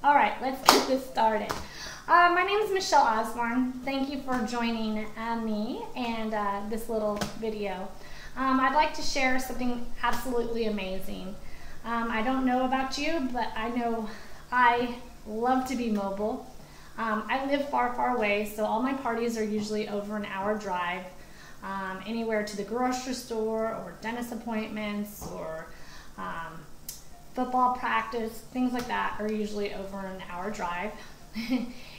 All right, let's get this started. My name is Michelle Osborne. Thank you for joining me and this little video. I'd like to share something absolutely amazing. I don't know about you, but I know I love to be mobile. I live far, far away, so all my parties are usually over an hour drive, anywhere to the grocery store or dentist appointments or football practice, things like that are usually over an hour drive.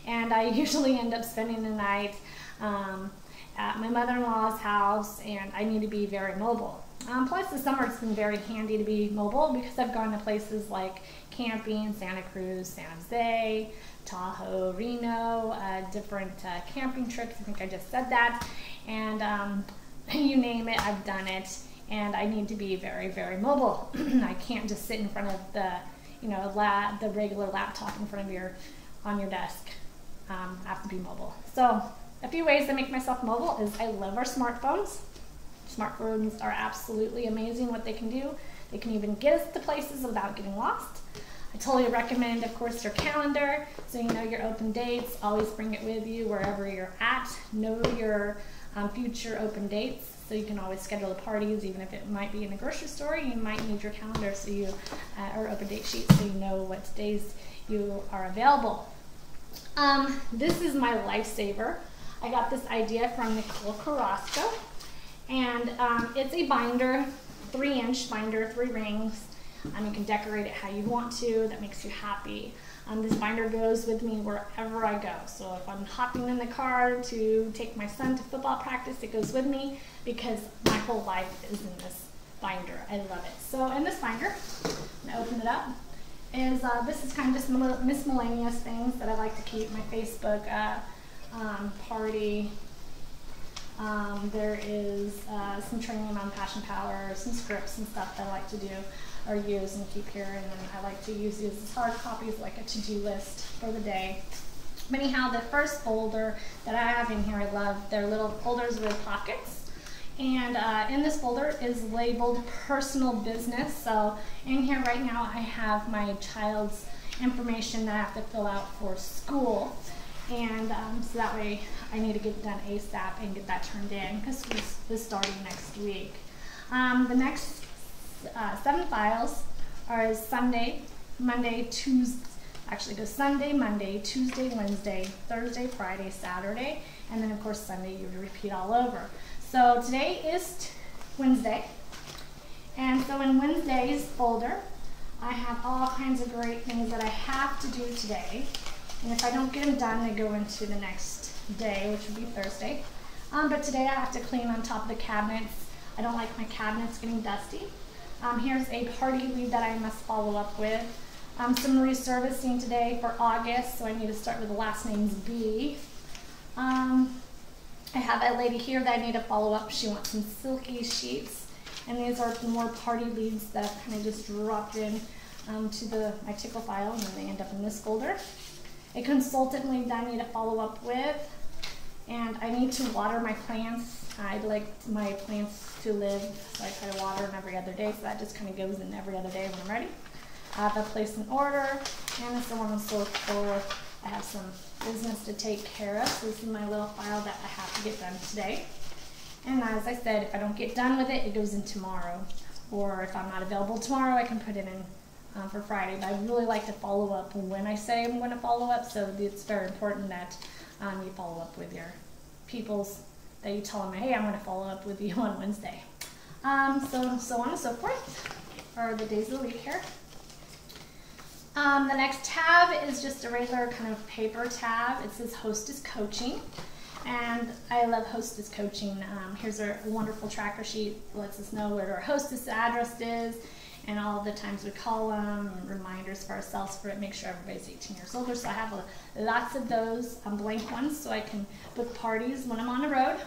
And I usually end up spending the night at my mother-in-law's house, and I need to be very mobile. Plus the summer it's been very handy to be mobile because I've gone to places like camping, Santa Cruz, San Jose, Tahoe, Reno, different camping trips. I think I just said that. And you name it, I've done it. And I need to be very, very mobile. I can't just sit in front of the, the regular laptop in front of on your desk. I have to be mobile. So a few ways I make myself mobile is I love our smartphones. Smartphones are absolutely amazing what they can do. They can even get us to places without getting lost. I totally recommend, of course, your calendar, so you know your open dates. Always bring it with you wherever you're at. Know your future open dates, so you can always schedule the parties, even if it might be in a grocery store. You might need your calendar, so you or open date sheet, so you know what days you are available. This is my lifesaver. I got this idea from Nicole Carrasco, and it's a binder, 3-inch binder, 3 rings. You can decorate it how you want to, that makes you happy. This binder goes with me wherever I go. So if I'm hopping in the car to take my son to football practice, it goes with me because my whole life is in this binder. I love it. So in this binder, I'm gonna open it up, this is kind of just miscellaneous things that I like to keep. My Facebook party. There is some training on Passion Power, some scripts and stuff that I like to do or use and keep here, and then I like to use these as hard copies, like a to-do list for the day. But anyhow, the first folder that I have in here, I love. They're little folders with pockets, and in this folder is labeled personal business. So in here right now I have my child's information that I have to fill out for school, and so that way I need to get it done ASAP and get that turned in because we're starting next week. The next 7 files are Sunday, Monday, Tuesday, actually goes Sunday, Monday, Tuesday, Wednesday, Thursday, Friday, Saturday, and then of course Sunday you would repeat all over. So today is Wednesday, and so in Wednesday's folder I have all kinds of great things that I have to do today, and if I don't get them done they go into the next day, which would be Thursday. But today I have to clean on top of the cabinets. I don't like my cabinets getting dusty. Here's a party lead that I must follow up with. Some reservicing today for August, so I need to start with the last name's B. I have a lady here that I need to follow up. She wants some silky sheets, and these are more party leads that I've kind of just dropped in to my tickle file, and then they end up in this folder. A consultant lead that I need to follow up with, and I need to water my plants. I'd like my plants to live, so I try to water them every other day, so that just kind of goes in every other day when I'm ready. I have a place in order, and this is the one I'm so for. I have some business to take care of, so this is my little file that I have to get done today. And as I said, if I don't get done with it, it goes in tomorrow. Or if I'm not available tomorrow, I can put it in for Friday. But I really like to follow up when I say I'm going to follow up, so it's very important that you follow up with your peoples, that you tell them, hey, I'm going to follow up with you on Wednesday. So on and so forth are the days of the week here. The next tab is just a regular kind of paper tab. It says Hostess Coaching, and I love Hostess Coaching. Here's a wonderful tracker sheet that lets us know where our hostess address is and all the times we call them, and reminders for ourselves for it, make sure everybody's 18 years older. So I have lots of those blank ones so I can book parties when I'm on the road.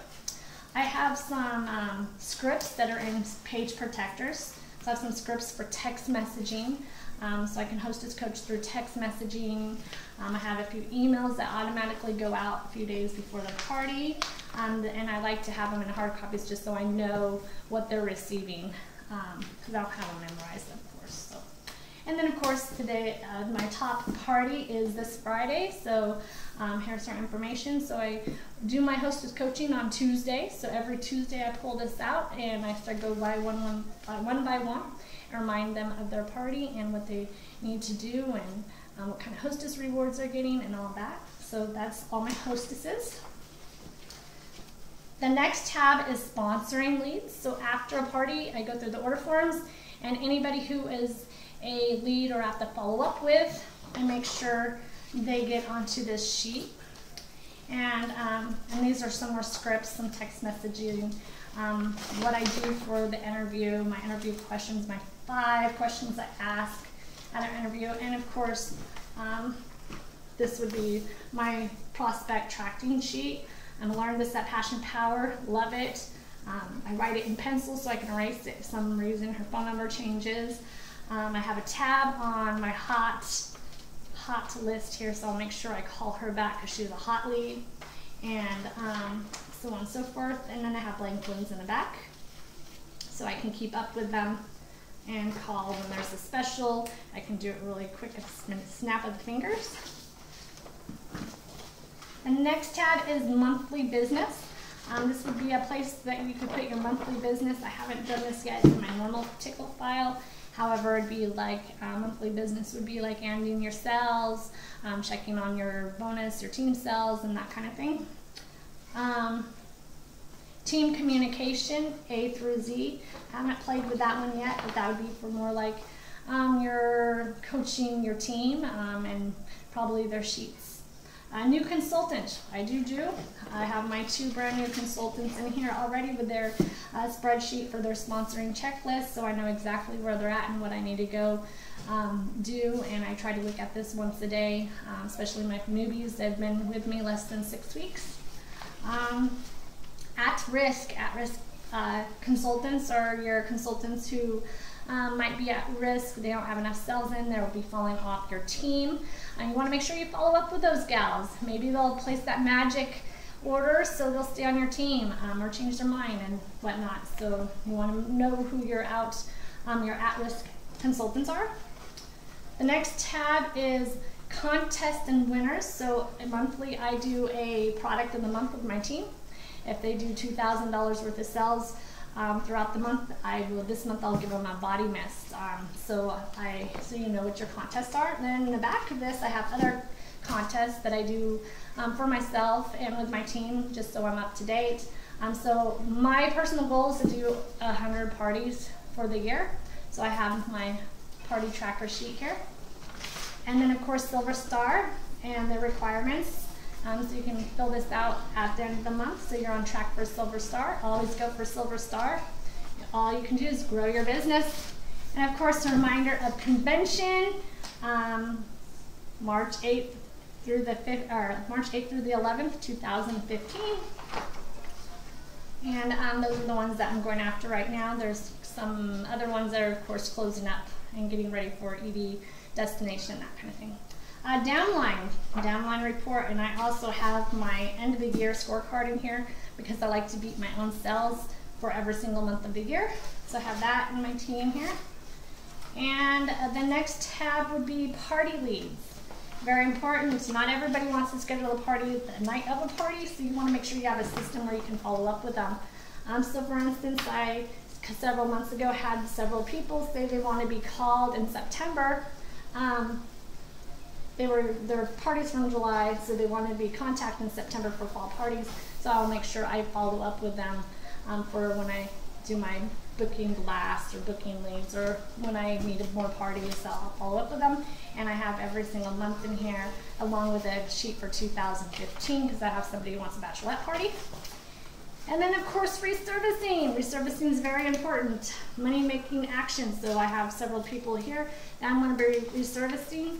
I have some scripts that are in page protectors. So I have some scripts for text messaging, so I can hostess coach through text messaging. I have a few emails that automatically go out a few days before the party, and I like to have them in hard copies just so I know what they're receiving, because I don't have them memorized, of course. So. And And then of course today my top party is this Friday, so here's our information. So I do my hostess coaching on Tuesday, so every Tuesday I pull this out and I start go by one by one and remind them of their party and what they need to do and what kind of hostess rewards they're getting and all that. So that's all my hostesses. The next tab is sponsoring leads. So after a party, I go through the order forms, and anybody who is a lead or have to follow up with, I make sure they get onto this sheet. And these are some more scripts, some text messaging, what I do for the interview, my interview questions, my 5 questions I ask at an interview, and of course, this would be my prospect tracking sheet. I learned this at Passion Power, love it. I write it in pencil so I can erase it if for some reason her phone number changes. I have a tab on my hot list here, so I'll make sure I call her back because she's a hot lead, and so on and so forth. And then I have blank ones in the back so I can keep up with them and call when there's a special. I can do it really quick at a snap of the fingers. The next tab is monthly business. This would be a place that you could put your monthly business. I haven't done this yet in my normal tickle file. However, it'd be like monthly business would be like ending your sales, checking on your bonus, your team sales, and that kind of thing. Team communication, A through Z. I haven't played with that one yet, but that would be for more like you're coaching your team and probably their sheets. A new consultant, I do. I have my 2 brand new consultants in here already with their spreadsheet for their sponsoring checklist, so I know exactly where they're at and what I need to go do, and I try to look at this once a day, especially my newbies that have been with me less than 6 weeks. At-risk consultants are your consultants who might be at risk. They don't have enough sales in, they'll be falling off your team. And you want to make sure you follow up with those gals. Maybe they'll place that magic order so they'll stay on your team or change their mind and whatnot. So you want to know who your at-risk consultants are. The next tab is contest and winners. So monthly I do a product of the month with my team. If they do $2,000 worth of sales throughout the month, this month I'll give them a body mist. So you know what your contests are. And then in the back of this, I have other contests that I do for myself and with my team, just so I'm up to date. So my personal goal is to do 100 parties for the year. So I have my party tracker sheet here. And then of course Silver Star and the requirements. So you can fill this out at the end of the month, so you're on track for Silver Star. Always go for Silver Star. All you can do is grow your business. And of course, a reminder of convention, March 8th through the 11th, 2015. And those are the ones that I'm going after right now. There's some other ones that are, of course, closing up and getting ready for ED destination, that kind of thing. Downline report, and I also have my end of the year scorecard in here because I like to beat my own sales for every single month of the year. So I have that in my team here. And the next tab would be party leads. Very important. Not everybody wants to schedule a party the night of a party, so you want to make sure you have a system where you can follow up with them. So for instance, I several months ago had several people say they want to be called in September. Their parties from July, so they wanted to be contacted in September for fall parties. So I'll make sure I follow up with them for when I do my booking blast or booking leads, or when I need more parties, so I'll follow up with them. And I have every single month in here, along with a sheet for 2015, because I have somebody who wants a bachelorette party. And then of course resurfacing. Resurfacing is very important. Money making action. So I have several people here that I'm going to be resurfacing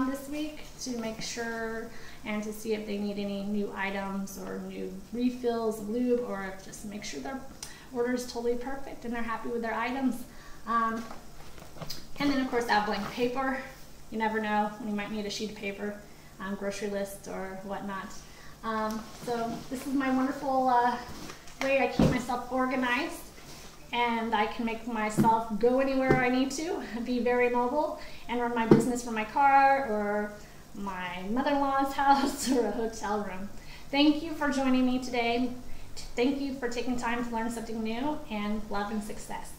this week to make sure and to see if they need any new items or new refills of lube, or just make sure their order is totally perfect and they're happy with their items. And then of course I have blank paper. You never know when you might need a sheet of paper, grocery list or whatnot. So this is my wonderful way I keep myself organized. and I can make myself go anywhere I need to, be very mobile, and run my business from my car or my mother-in-law's house or a hotel room. Thank you for joining me today. Thank you for taking time to learn something new, and love and success.